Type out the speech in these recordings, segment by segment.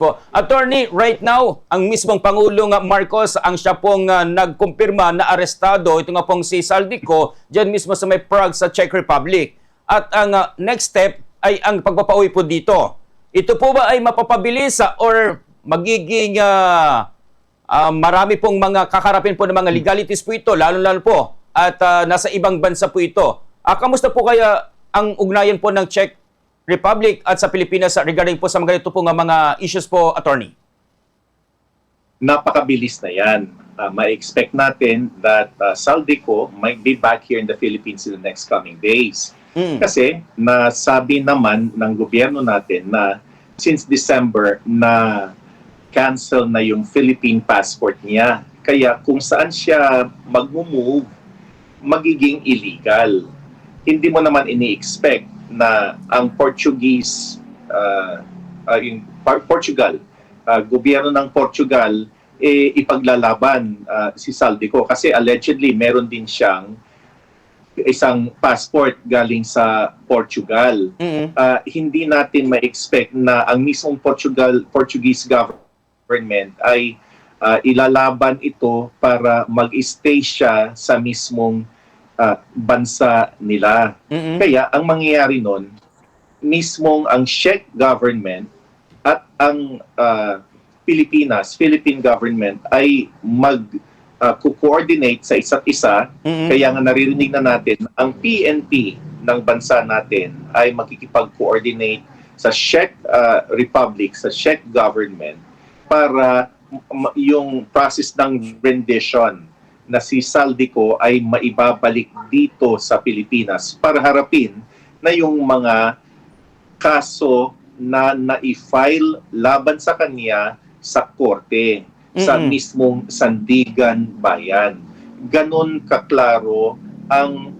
Po. Attorney, right now, ang mismong Pangulong Marcos ang siya pong nagkumpirma na arestado, ito nga pong si Saldico, dyan mismo sa may Prague sa Czech Republic. At ang next step ay ang pagpapauwi po dito. Ito po ba ay mapapabilis or magiging marami pong mga kakarapin po ng mga legalities po ito, lalo-lalo po, at nasa ibang bansa po ito. Kamusta po kaya ang ugnayan po ng Czech Republic at sa Pilipinas regarding po sa mga ito po nga mga issues po, attorney? Napakabilis na yan. Ma-expect natin that Saldico might be back here in the Philippines in the next coming days. Kasi nasabi naman ng gobyerno natin na since December na cancel na yung Philippine passport niya. Kaya kung saan siya mag-move, magiging illegal. Hindi mo naman ini-expect na ang Portuguese, Portugal, gobyerno ng Portugal, ipaglalaban si Saldico. Kasi allegedly, meron din siyang isang passport galing sa Portugal. Hindi natin ma-expect na ang mismong Portuguese government ay ilalaban ito para mag-stay siya sa mismong bansa nila. Kaya ang mangyayari nun, mismong ang Czech government at ang Philippine government ay mag-coordinate sa isa't isa. Kaya nga naririnig na natin, ang PNP ng bansa natin ay makikipag-coordinate sa Czech Republic, sa Czech government para yung process ng rendition na si Saldico ay maibabalik dito sa Pilipinas para harapin na yung mga kaso na na-file laban sa kanya sa korte, sa mismong Sandigan Bayan. Ganon kaklaro ang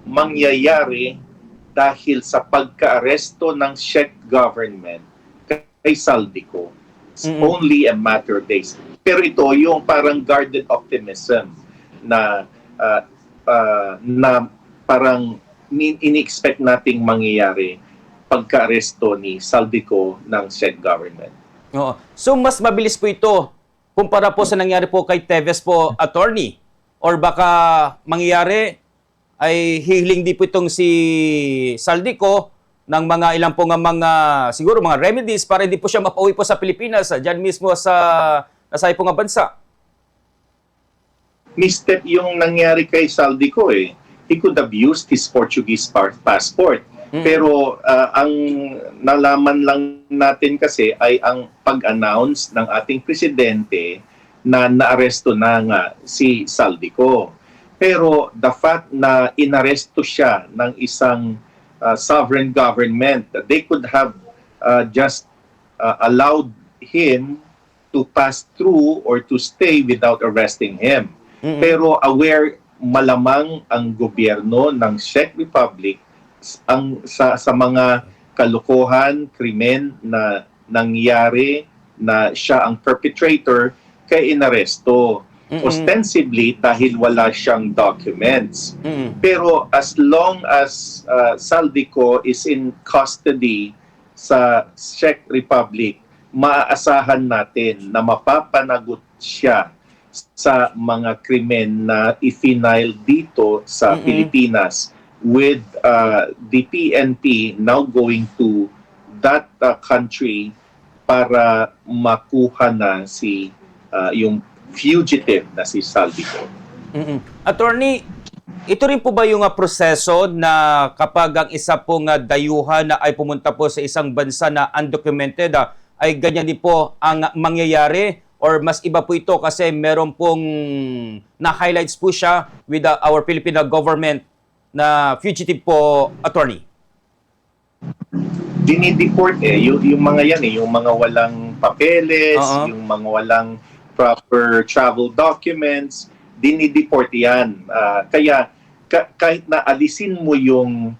mangyayari dahil sa pagka-aresto ng Czech government kay Saldico. It's only a matter of days. Pero ito yung parang guarded optimism na parang ini-expect nating mangyayari pagka-aresto ni Saldico ng Czech government. Oo. So mas mabilis po ito kumpara po sa nangyari po kay Teves po, attorney? Or baka mangyayari ay hihiling di po itong si Saldico ng mga ilang po nga mga, siguro mga remedies para hindi po siya mapauwi po sa Pilipinas, dyan mismo sa nasa po nga bansa. Misstep yung nangyari kay Saldico eh. He could have used his Portuguese passport. Pero ang nalaman lang natin kasi ay ang pag-announce ng ating presidente na naaresto na nga si Saldico. Pero the fact na inaresto siya ng isang sovereign government, they could have just allowed him to pass through or to stay without arresting him. Pero aware malamang ang gobyerno ng Czech Republic sa mga kalokohan, krimen na nangyari na siya ang perpetrator kay inaresto. Ostensibly dahil wala siyang documents. Pero as long as Saldico is in custody sa Czech Republic, maaasahan natin na mapapanagot siya sa mga krimen na i-file dito sa Pilipinas with the PNP now going to that country para makuha na si yung fugitive na si Saldico. Attorney, ito rin po ba yung proseso na kapag ang isa pong dayuhan na ay pumunta po sa isang bansa na undocumented, ay ganyan din po ang mangyayari? Or mas iba po ito kasi meron pong na-highlights po siya with our Filipino government na fugitive po, attorney? Dinideport yung mga yan yung mga walang papeles, yung mga walang proper travel documents, dinideport yan. Kaya kahit na alisin mo yung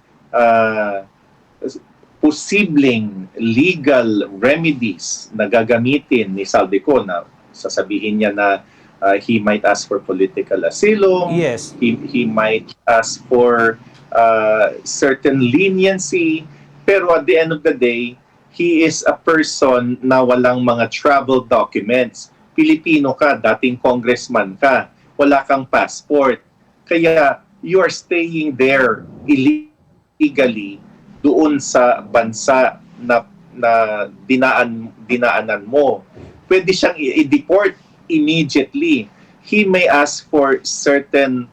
posibleng legal remedies na gagamitin ni Saldico, na sasabihin niya na he might ask for political asylum, yes. he might ask for certain leniency, pero at the end of the day, he is a person na walang mga travel documents. Pilipino ka, dating congressman ka, wala kang passport. Kaya you are staying there illegally doon sa bansa na dinaanan mo. Pwede siyang i-deport immediately. He may ask for certain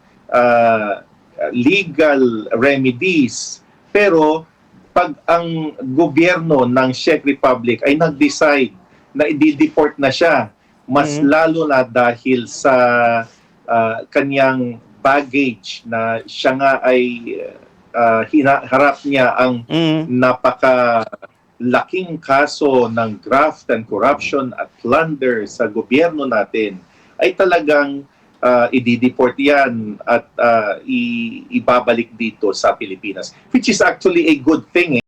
legal remedies. Pero pag ang gobyerno ng Czech Republic ay nag-decide na i-deport na siya, mas lalo na dahil sa kanyang baggage na siya nga ay harap niya ang napakalaking kaso ng graft and corruption at plunder sa gobyerno natin, ay talagang i-deport yan at ibabalik dito sa Pilipinas. Which is actually a good thing.